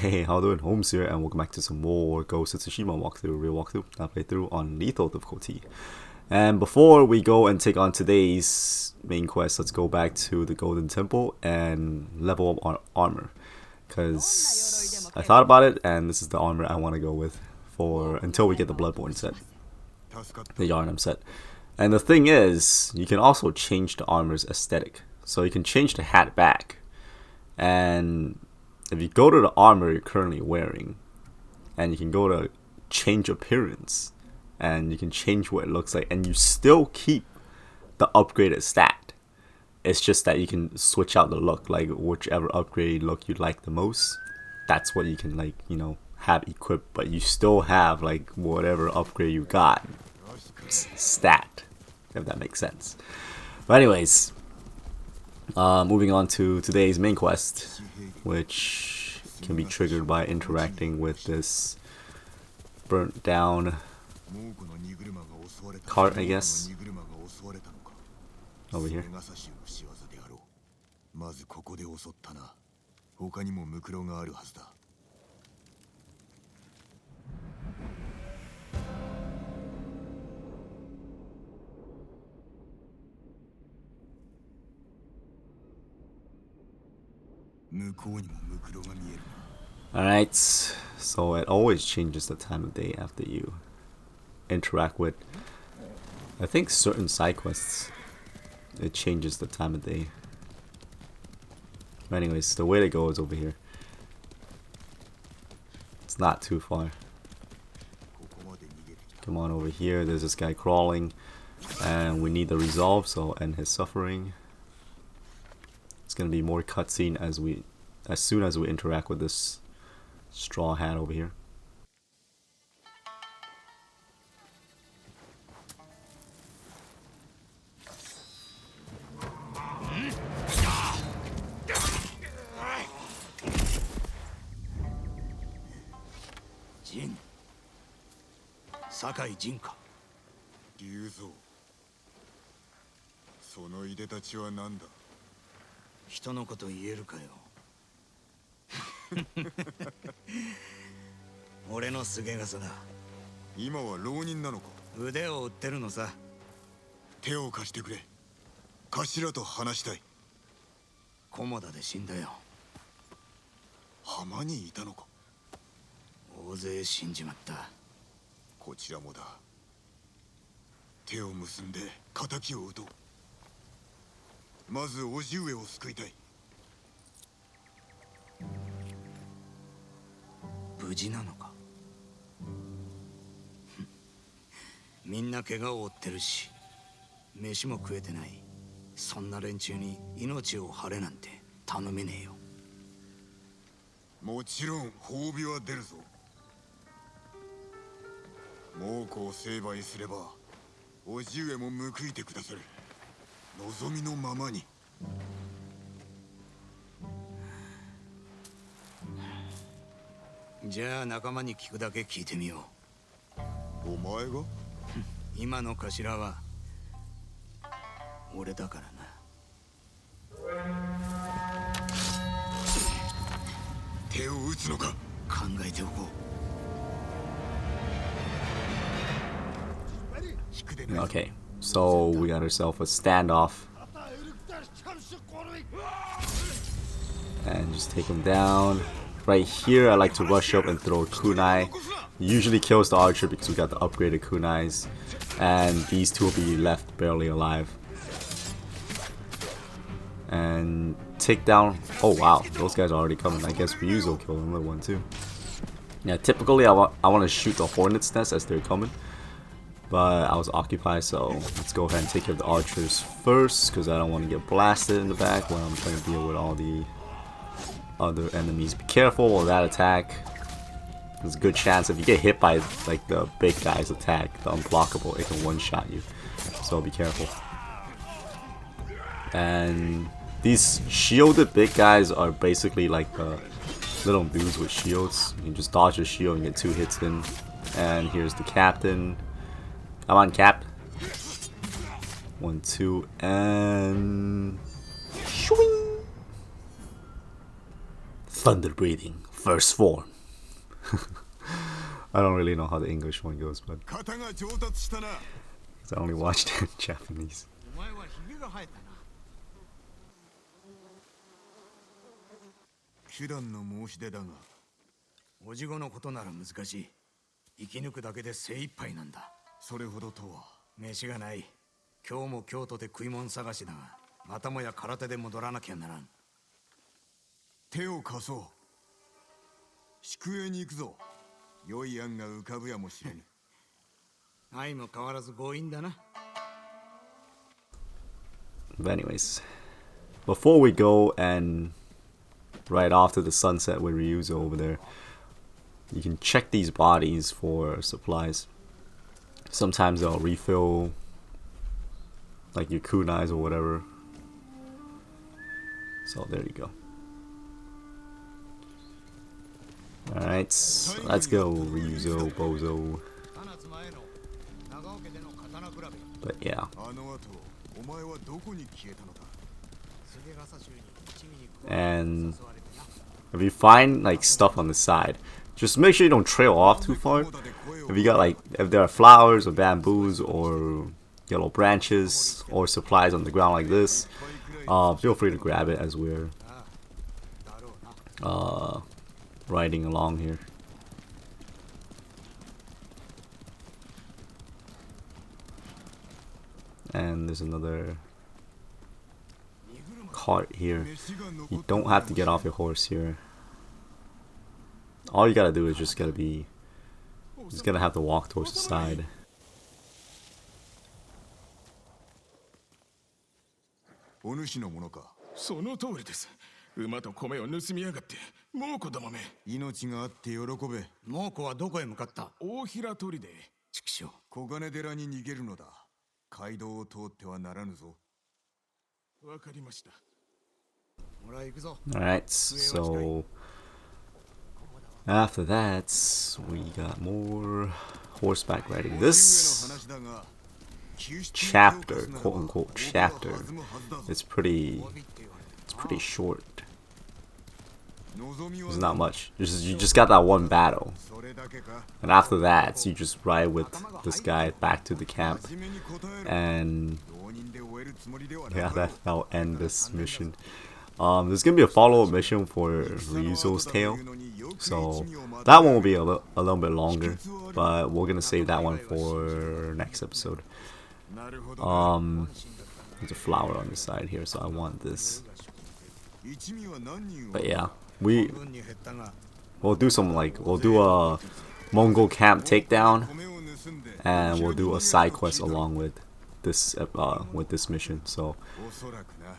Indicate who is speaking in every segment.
Speaker 1: Hey, how doing? Holmes here, and welcome back to some more Ghost of Tsushima walkthrough, real walkthrough, now playthrough on lethal difficulty. And before we go and take on today's main quest, let's go back to the Golden Temple and level up our armor. Because I thought about it, and this is the armor I want to go with for until we get the Bloodborne set, the Yharnam set. And the thing is, you can also change the armor's aesthetic. So you can change the hat back, and if you go to the armor you're currently wearing, and you can go to change appearance, and you can change what it looks like, and you still keep the upgraded stat. It's just that you can switch out the look, like whichever upgrade look you like the most, that's what you can, like, you know, have equipped, but you still have like whatever upgrade you got stat, if that makes sense. But anyways, moving on to today's main quest, which can be triggered by interacting with this burnt down cart, I guess. Over here. Alright, so it always changes the time of day after you interact with, I think, certain side quests. It changes the time of day. But anyways, the way to go is over here. It's not too far. Come on over here, there's this guy crawling, and we need the resolve, so end his suffering. It's gonna be more cutscene as soon as we interact with this straw hat over here.
Speaker 2: Jin. Sakai Jinか。龍蔵。そのいでたちは何だ。人のこと言えるかよ。俺のすげ傘だ。今は浪人なのか。腕を売ってるのさ。手を貸してくれ。頭と話したい。菰田で死んだよ。浜にいたのか。大勢死んじまった。こちらもだ。手を結んで仇を討とう。まず叔父上を救いたい。無事なのか。みんな怪我を負ってるし、飯も食えてない。そんな連中に命を張れなんて頼めねえよ。もちろん褒美は出るぞ。猛虎を成敗すれば叔父上も報いてくださる。望みのままに。じゃあ仲間に聞くだけ聞いてみよう。お前が？今の頭は俺だからな。手を打つのか考えておこう。
Speaker 1: Okay, so we got ourselves a standoff. And just take him down. Right here, I like to rush up and throw a kunai. Usually kills the archer because we got the upgraded kunais. And these two will be left barely alive. And take down... Oh wow, those guys are already coming. I guess Ryuzo will kill another one too. Yeah, typically I want to shoot the hornet's nest as they're coming. But I was occupied, so let's go ahead and take care of the archers first, because I don't want to get blasted in the back when I'm trying to deal with all the other enemies. Be careful of that attack. There's a good chance if you get hit by like the big guy's attack, the unblockable, it can one-shot you. So be careful. And these shielded big guys are basically like the little dudes with shields. You can just dodge the shield and get 2 hits in. And here's the captain. Come on, Cap. 1, 2, and... Shwing! Thunder breathing, first form. I don't really know how the English one goes, but I only watched it in Japanese.
Speaker 2: 手段の申し出だが、おじごのことなら難しい。生き抜くだけで精一杯なんだ。それほどとは。飯がない。今日も京都で食い物探しだが、またもや空手で戻らなきゃならん。手を貸そう。宿営に行くぞ。良い案が浮かぶやもしれぬ。愛も変わらず強引だな。
Speaker 1: But anyways, before we go and right after the sunset with Ryuzo over there, you can check these bodies for supplies. Sometimes they'll refill like your kunais or whatever. So there you go. Alright, so let's go Ryuzo, Bozo. But yeah. And if you find like stuff on the side, just make sure you don't trail off too far. If you got like, if there are flowers or bamboos or yellow branches or supplies on the ground like this, feel free to grab it as we're riding along here. And there's another cart here. You don't have to get off your horse here. All you gotta do is just gonna have to walk towards the side. Alright, so after that, we got more horseback riding. This chapter, quote unquote chapter, it's pretty short. There's not much. You just got that one battle, and after that, you just ride with this guy back to the camp, and yeah, that'll end this mission. There's gonna be a follow-up mission for Ryuzo's tale, so that one will be a little bit longer, but we're gonna save that one for next episode. There's a flower on the side here, so I want this. But yeah, we'll do a Mongol camp takedown, and we'll do a side quest along with this mission. So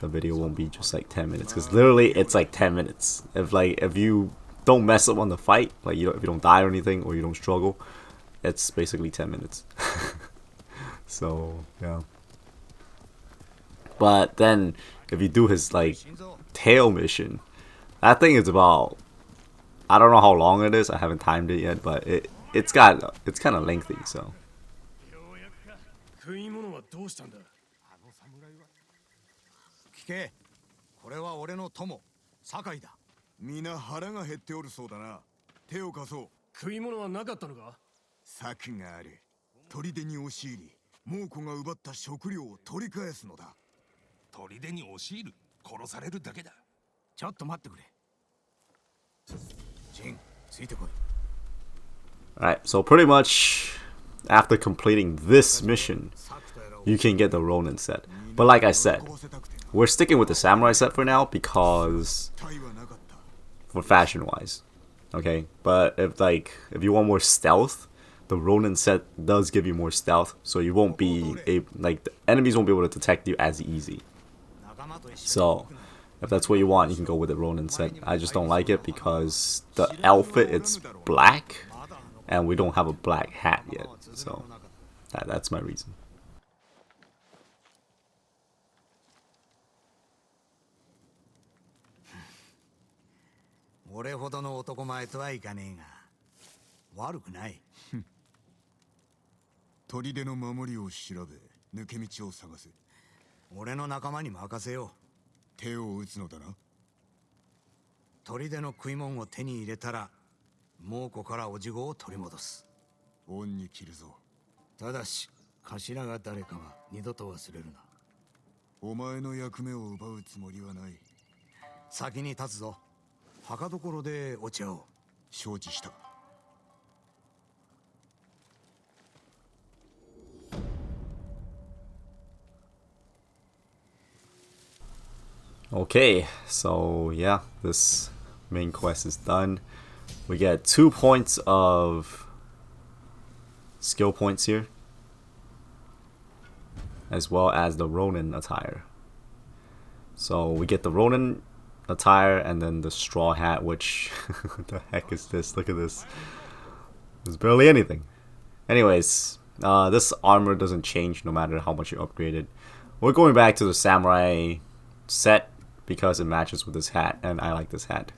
Speaker 1: the video won't be just like 10 minutes, because literally it's like 10 minutes. If you don't mess up on the fight, like if you don't die or anything, or you don't struggle, it's basically 10 minutes. So yeah. But then if you do his like tail mission, that thing is about, I don't know how long it is. I haven't timed it yet, but it's kind of lengthy. So.
Speaker 2: 聞け、これは俺の友、酒井だ。皆腹が減っておるそうだな。手を貸そう。食い物はなかったのか？策がある。砦に押し入り、猛虎が奪った食料を取り返すのだ。砦に押し入る？殺されるだけだ。ちょっと待ってくれ。ジン、ついてこい。
Speaker 1: Alright, so pretty much after completing this mission, you can get the Ronin set. But like I said, we're sticking with the samurai set for now because for fashion wise. Okay, but if you want more stealth, the Ronin set does give you more stealth, so you won't be the enemies won't be able to detect you as easy. So if that's what you want, you can go with the Ronin set. I just don't like it because the outfit, it's black and we don't have a black hat yet, so that's my reason.
Speaker 2: 俺ほどの男前とはいかねえが、悪くない。砦の守りを調べ、抜け道を探せ。俺の仲間に任せよう。手を打つのだな。砦の食い物を手に入れたら猛虎からおじごを取り戻す。恩に着るぞ。ただし頭が誰かは二度と忘れるな。お前の役目を奪うつもりはない。先に立つぞ。墓所でお茶を。承知した。
Speaker 1: Okay, so yeah, this main quest is done. We get 2 points of skill points here, as well as the Ronin attire. So we get the Ronin attire and then the straw hat, which what the heck is this? Look at this. There's barely anything. Anyways, this armor doesn't change no matter how much you upgrade it. We're going back to the samurai set because it matches with this hat, and I like this hat.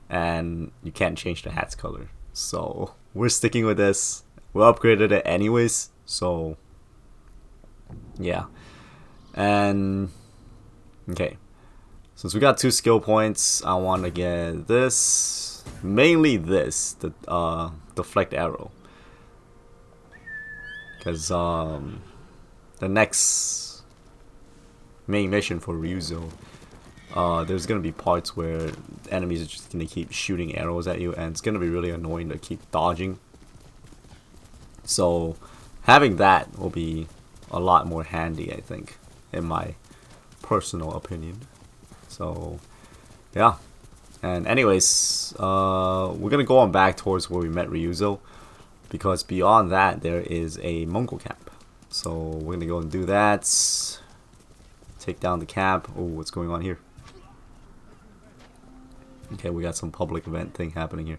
Speaker 1: And you can't change the hat's color. So we're sticking with this. We upgraded it anyways, so yeah. And okay, since we got 2 skill points, I want to get this, mainly this, the deflect arrow, because the next main mission for Ryuzo, there's gonna be parts where enemies are just gonna keep shooting arrows at you, and it's gonna be really annoying to keep dodging. So having that will be a lot more handy, I think, in my personal opinion. So yeah, and anyways, we're gonna go on back towards where we met Ryuzo, because beyond that there is a Mongol camp. So we're gonna go and do that, take down the camp. Oh, what's going on here? Okay, we got some public event thing happening here.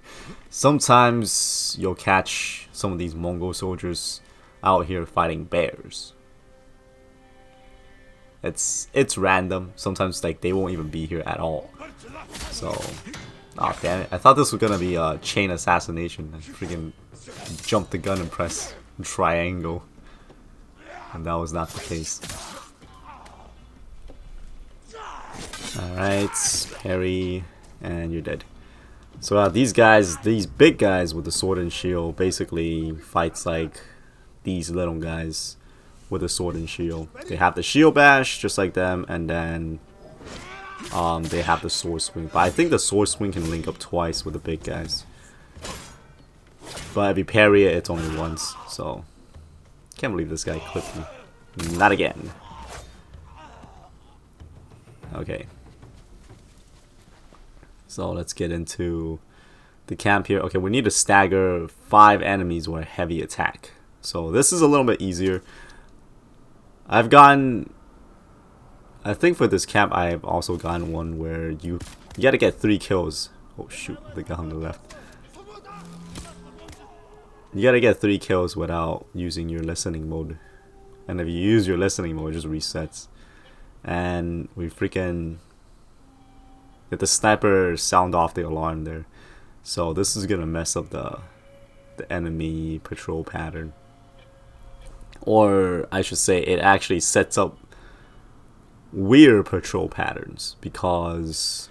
Speaker 1: Sometimes you'll catch some of these Mongol soldiers out here fighting bears. It's random. Sometimes like they won't even be here at all. So, oh damn it! I thought this was gonna be a chain assassination. I freaking jumped the gun and pressed triangle, and that was not the case. All right, parry, and you're dead. So these guys, these big guys with the sword and shield, basically fights like these little guys with a sword and shield. They have the shield bash just like them, and then they have the sword swing. But I think the sword swing can link up twice with the big guys. But if you parry it, it's only once. So can't believe this guy clipped me. Not again. Okay. So let's get into the camp here. Okay, we need to stagger 5 enemies with a heavy attack. So this is a little bit easier. I've gotten, I think for this camp I've also gotten one where you gotta get 3 kills. Oh shoot, the guy on the left. You gotta get 3 kills without using your listening mode. And if you use your listening mode, it just resets. And we freaking get the sniper sound off the alarm there. So this is gonna mess up the enemy patrol pattern. Or I should say it actually sets up weird patrol patterns, because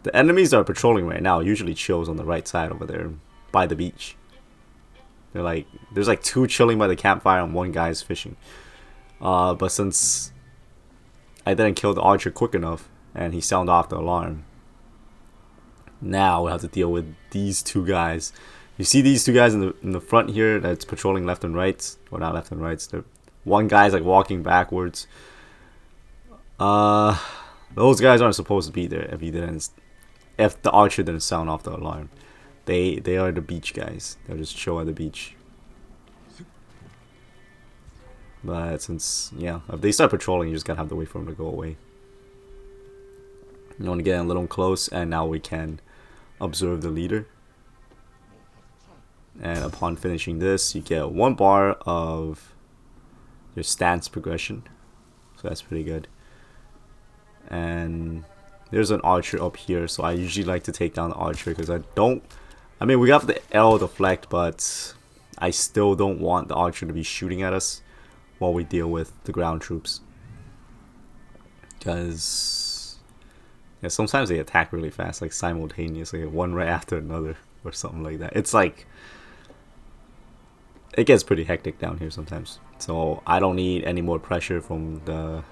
Speaker 1: the enemies that are patrolling right now usually chills on the right side over there by the beach. They're like, there's like 2 chilling by the campfire and 1 guy is fishing. But since I didn't kill the archer quick enough and he sounded off the alarm, now we have to deal with these 2 guys. You see these 2 guys in the front here that's patrolling left and right, or not left and right. One guy's like walking backwards. Those guys aren't supposed to be there if the archer didn't sound off the alarm. They are the beach guys. They'll just chill at the beach. But since, yeah, if they start patrolling, you just gotta have to wait for them to go away. You want to get a little close, and now we can observe the leader. And upon finishing this, you get 1 bar of your stance progression. So that's pretty good. And there's an archer up here, so I usually like to take down the archer because I mean, we got the L deflect, but I still don't want the archer to be shooting at us while we deal with the ground troops. Because yeah, sometimes they attack really fast, like simultaneously, one right after another or something like that. It's like it gets pretty hectic down here sometimes. So I don't need any more pressure from the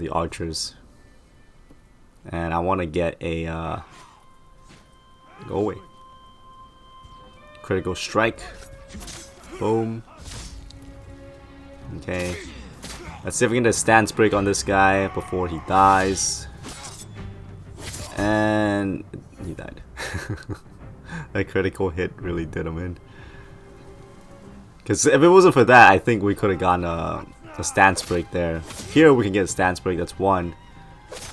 Speaker 1: archers. And I want to get a go away. Critical strike. Boom. Okay. Let's see if we can get a stance break on this guy before he dies. And he died. That critical hit really did him in. Because if it wasn't for that, I think we could have gotten a stance break there. Here we can get a stance break. That's one.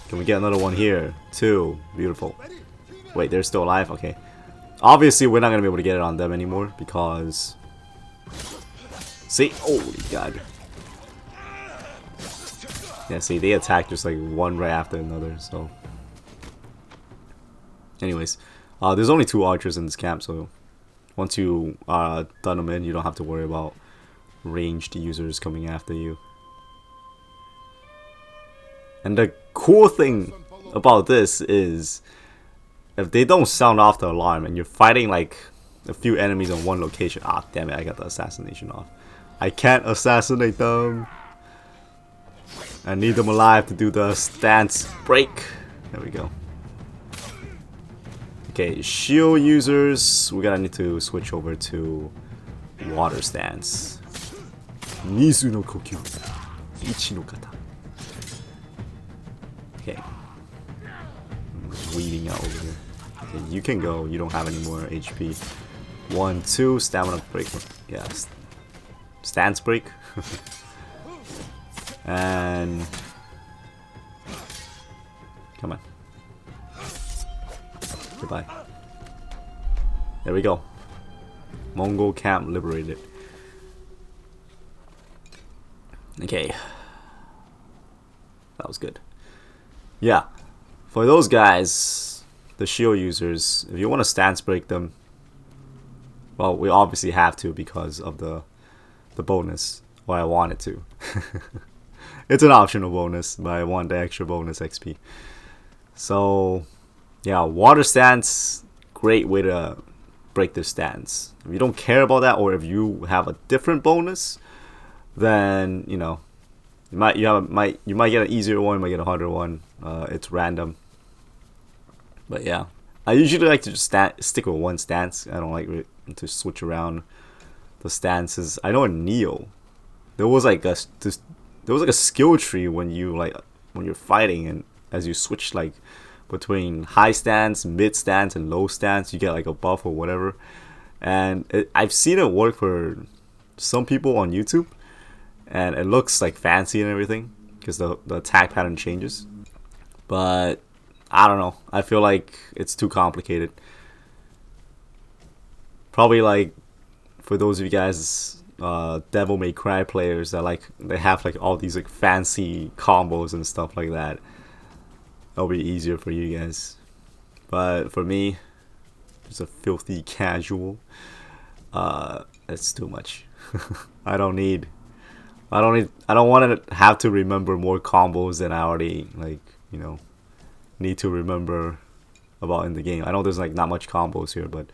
Speaker 1: Can we get another one here? Two. Beautiful. Wait, they're still alive? Okay. Obviously, we're not going to be able to get it on them anymore because... See? Holy god. Yeah, see, they attack just like one right after another, so... Anyways, there's only 2 archers in this camp, so... Once you done them in, you don't have to worry about ranged users coming after you. And the cool thing about this is... If they don't sound off the alarm and you're fighting like a few enemies in one location... Ah, damn it, I got the assassination off. I can't assassinate them. I need them alive to do the stance break. There we go. Okay, shield users, we're gonna need to switch over to water stance. Nizu no kokyu. Ichi no kata. Okay. I'm weeding out over here. Okay, you can go, you don't have any more HP. 1, 2, stamina break. Yeah, stance break. And come on. Goodbye. There we go. Mongol camp liberated. Okay. That was good. Yeah. For those guys, the shield users, if you want to stance break them, well, we obviously have to because of the bonus. Or I want it to. It's an optional bonus, but I want the extra bonus XP. So, yeah, water stance, great way to break the stance. If you don't care about that, or if you have a different bonus, then you know you might get an easier one, you might get a harder one. It's random. But yeah, I usually like to just stick with one stance. I don't like to switch around the stances. I know in Neo, there was like a skill tree when you're fighting, and as you switch like between high stance, mid stance, and low stance, you get like a buff or whatever. And I've seen it work for some people on YouTube, and it looks like fancy and everything because the attack pattern changes. But I don't know. I feel like it's too complicated. Probably like for those of you guys. Devil May Cry players that they have like all these like fancy combos and stuff like that. That'll be easier for you guys, but for me, just a filthy casual. It's too much. I don't want to have to remember more combos than I already need to remember about in the game. I know there's like not much combos here, but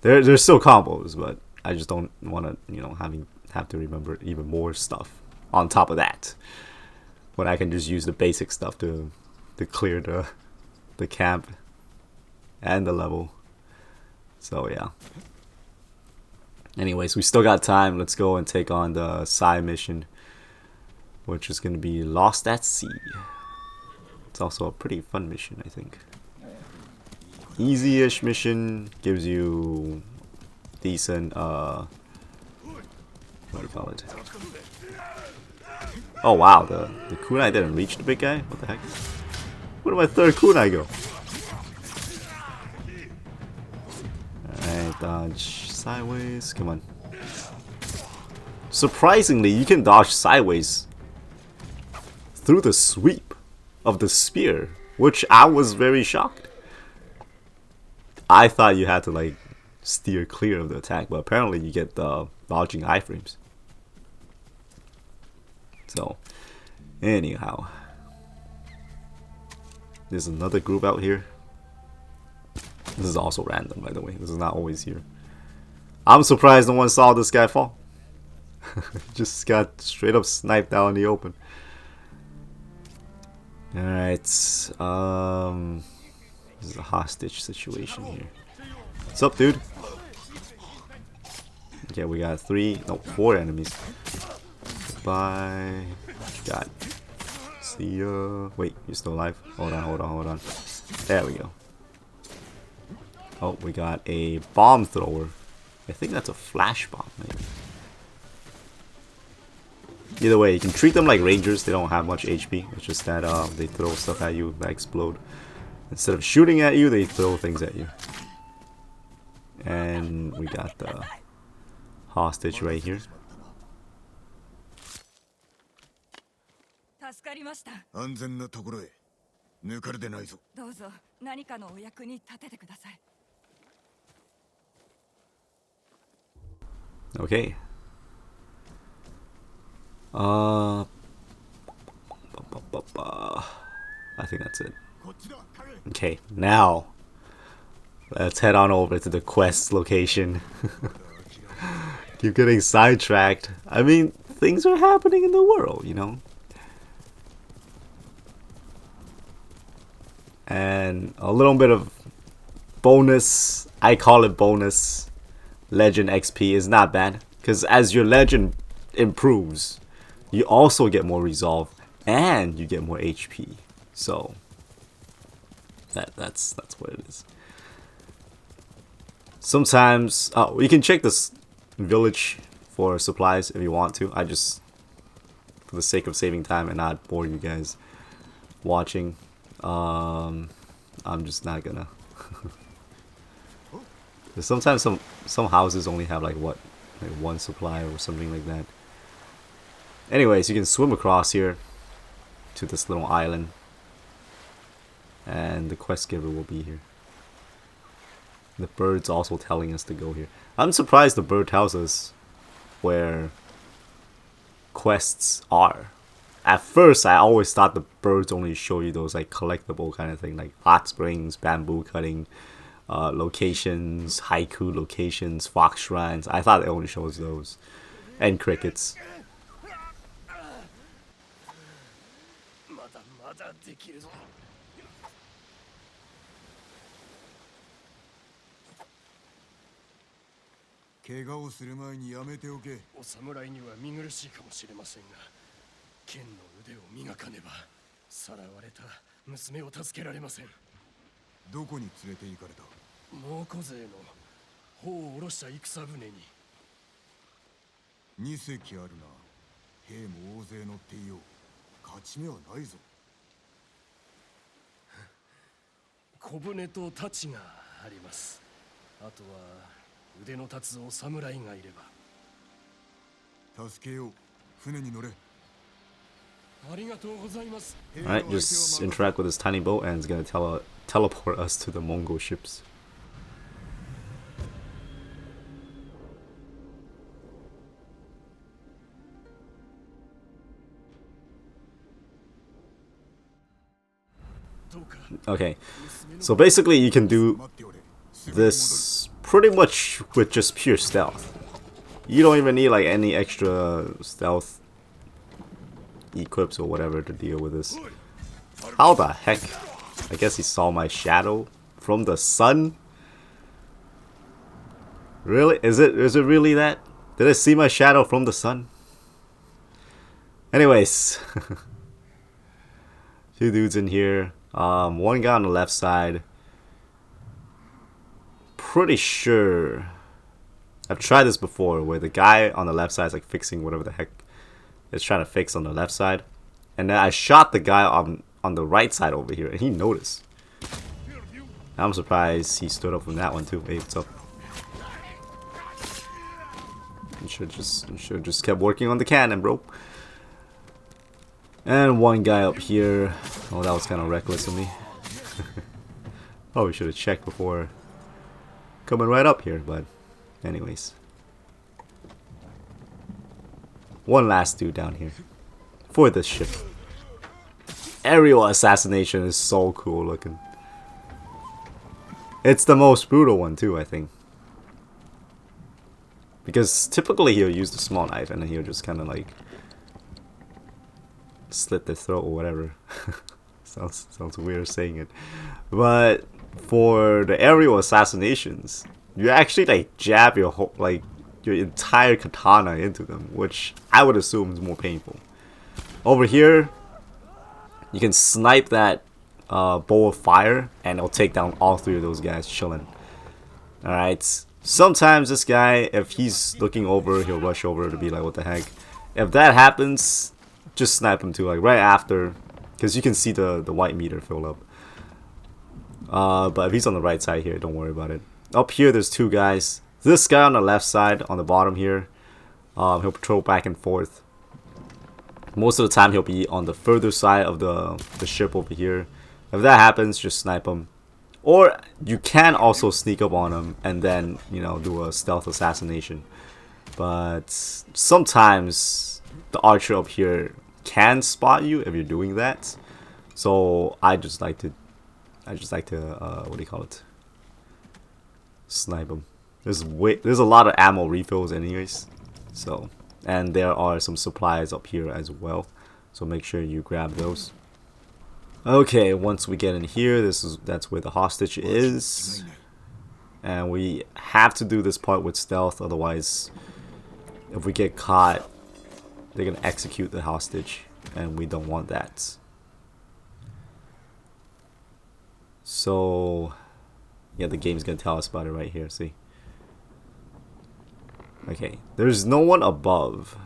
Speaker 1: there's still combos, but I just don't want to, have to remember even more stuff on top of that. When I can just use the basic stuff to clear the camp and the level. So yeah. Anyways, we still got time. Let's go and take on the side mission, which is going to be Lost at Sea. It's also a pretty fun mission, I think. Easy-ish mission, gives you decent what do you call it? Oh wow, the kunai didn't reach the big guy? What the heck? Where did my third kunai go? Alright, dodge sideways, come on. Surprisingly, you can dodge sideways through the sweep of the spear, which I was very shocked. I thought you had to like steer clear of the attack, but apparently you get the dodging iframes. So Anyhow. There's another group out here. This is also random, by the way. This is not always here. I'm surprised no one saw this guy fall. Just got straight up sniped out in the open. Alright. This is a hostage situation here. What's up, dude? Okay, we got 4 enemies. Bye. Got. See ya. Wait, you're still alive? Hold on. There we go. Oh, we got a bomb thrower. I think that's a flash bomb, maybe. Either way, you can treat them like rangers. They don't have much HP. It's just that they throw stuff at you that explode. Instead of shooting at you, they throw things at you. And we got the hostage right here. Okay. I think that's it. Okay, now let's head on over to the quest location. Keep getting sidetracked. I mean, things are happening in the world, you know. And a little bit of bonus, I call it bonus, legend XP is not bad. Because as your legend improves, you also get more resolve and you get more HP. So that's what it is. Sometimes you can check this village for supplies if you want to. I just, for the sake of saving time and not bore you guys watching, I'm just not gonna. Sometimes some houses only have like one supply or something like that. Anyways, you can swim across here to this little island, and the quest giver will be here. The bird's also telling us to go here. I'm surprised the bird tells us where quests are. At first, I always thought the birds only show you those like collectible kind of thing, like hot springs, bamboo cutting locations, haiku locations, fox shrines. I thought it only shows those, and crickets. Alright, just interact with this tiny boat and it's gonna teleport us to the Mongol ships. Okay, so basically you can do this pretty much with just pure stealth. You don't even need like any extra stealth equips or whatever to deal with this. How the heck? I guess he saw my shadow from the sun? Really? Is it really that? Did I see my shadow from the sun? Anyways. Two dudes in here. One guy on the left side. Pretty sure I've tried this before where the guy on the left side is like fixing whatever the heck it's trying to fix on the left side. And then I shot the guy on the right side over here and he noticed. I'm surprised he stood up from that one too. Hey, what's up? You should just kept working on the cannon, bro. And one guy up here. Oh, that was kind of reckless of me. Probably should have checked before coming right up here, but anyways. One last dude down here for this ship. aerial assassination is so cool looking. It's the most brutal one too, I think. Because typically he'll use the small knife and then he'll just kind of like slit the throat or whatever. sounds weird saying it. But for the aerial assassinations, you actually like jab your whole, like your entire katana into them, which I would assume is more painful. Over here, you can snipe that bow of fire and it'll take down all three of those guys chilling. Alright. Sometimes this guy, if he's looking over, he'll rush over to be like, what the heck. If that happens, just snipe him too, like right after, because you can see the white meter fill up. But if he's on the right side here, don't worry about it. Up here, there's two guys. This guy on the left side, on the bottom here, he'll patrol back and forth. Most of the time, he'll be on the further side of the ship over here. If that happens, just snipe him. Or you can also sneak up on him and then, you know, do a stealth assassination. But sometimes the archer up here can spot you if you're doing that. So I just like to what do you call it? Snipe him. There's a lot of ammo refills anyways. So, and there are some supplies up here as well. So make sure you grab those. Okay, once we get in here, that's where the hostage is. And we have to do this part with stealth, otherwise if we get caught, they're gonna execute the hostage, and we don't want that. So yeah, the game's gonna tell us about it right here, see? Okay, there's no one above.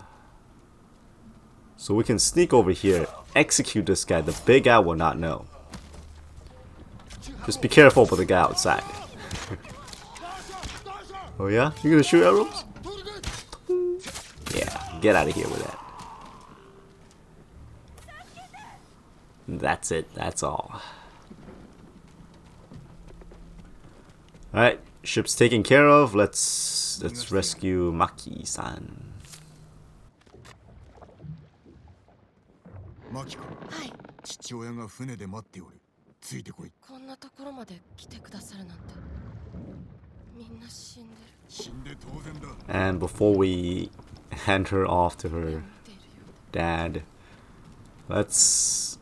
Speaker 1: So we can sneak over here, execute this guy. The big guy will not know. Just be careful with the guy outside. Oh yeah? You're gonna shoot arrows? Yeah, get out of here with that. That's it, that's all. Alright, ship's taken care of. Let's rescue Maki-san.
Speaker 2: マキコ、父親が船で待っておる。ついてこい。
Speaker 3: こんなところまで来てくださるなんて。みんな死んでる。
Speaker 2: 死んで当然だ。
Speaker 1: And before we hand her off to her dad, let's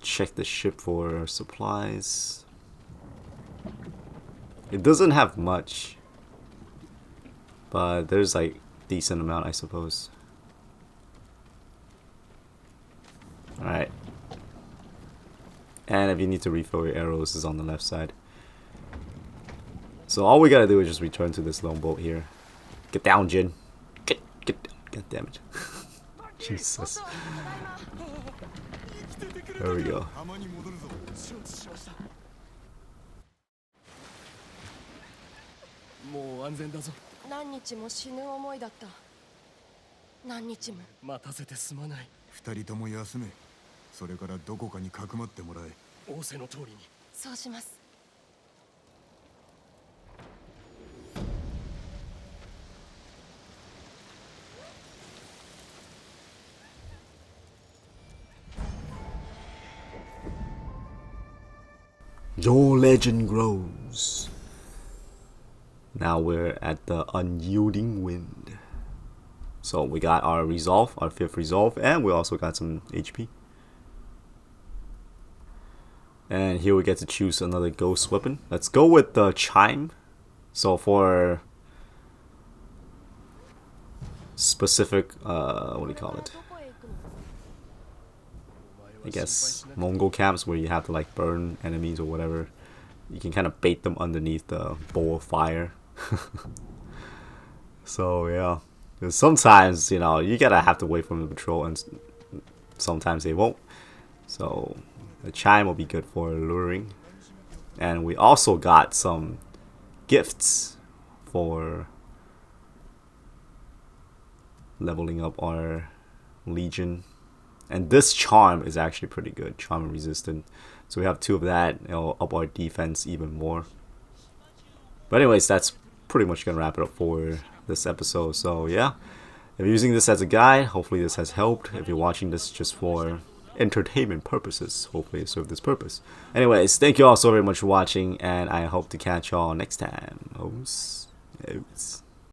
Speaker 1: check the ship for supplies. It doesn't have much, but there's like decent amount, I suppose. Alright. And if you need to refill your arrows, is on the left side. So all we gotta do is just return to this lone boat here. Get down, Jin. Get down. God damn it. Jesus. There we go.
Speaker 4: もう安全だぞ。
Speaker 3: 何日も死ぬ思いだった。何日も。
Speaker 4: 待たせてすまない。
Speaker 2: 二人とも休め。それからどこかにかくまってもらえ。
Speaker 4: 仰せの通りに。
Speaker 3: そうします。
Speaker 1: Your legend grows. Now we're at the unyielding wind. So we got our resolve, our 5th resolve, and we also got some HP. And here we get to choose another ghost weapon. Let's go with the chime. So for specific, what do you call it? I guess Mongol camps where you have to like burn enemies or whatever. You can kind of bait them underneath the bowl of fire. So yeah, sometimes, you know, you gotta have to wait for them to patrol, and sometimes they won't. So the chime will be good for luring. And we also got some gifts for leveling up our legion. And this charm is actually pretty good, charm resistant. So we have 2 of that, it'll up our defense even more. But anyways, that's pretty much gonna wrap it up for this episode. So yeah, if you're using this as a guide, hopefully this has helped. If you're watching this just for entertainment purposes. Hopefully it served this purpose. Anyways, thank you all so very much for watching, and I hope to catch y'all next time. Oops.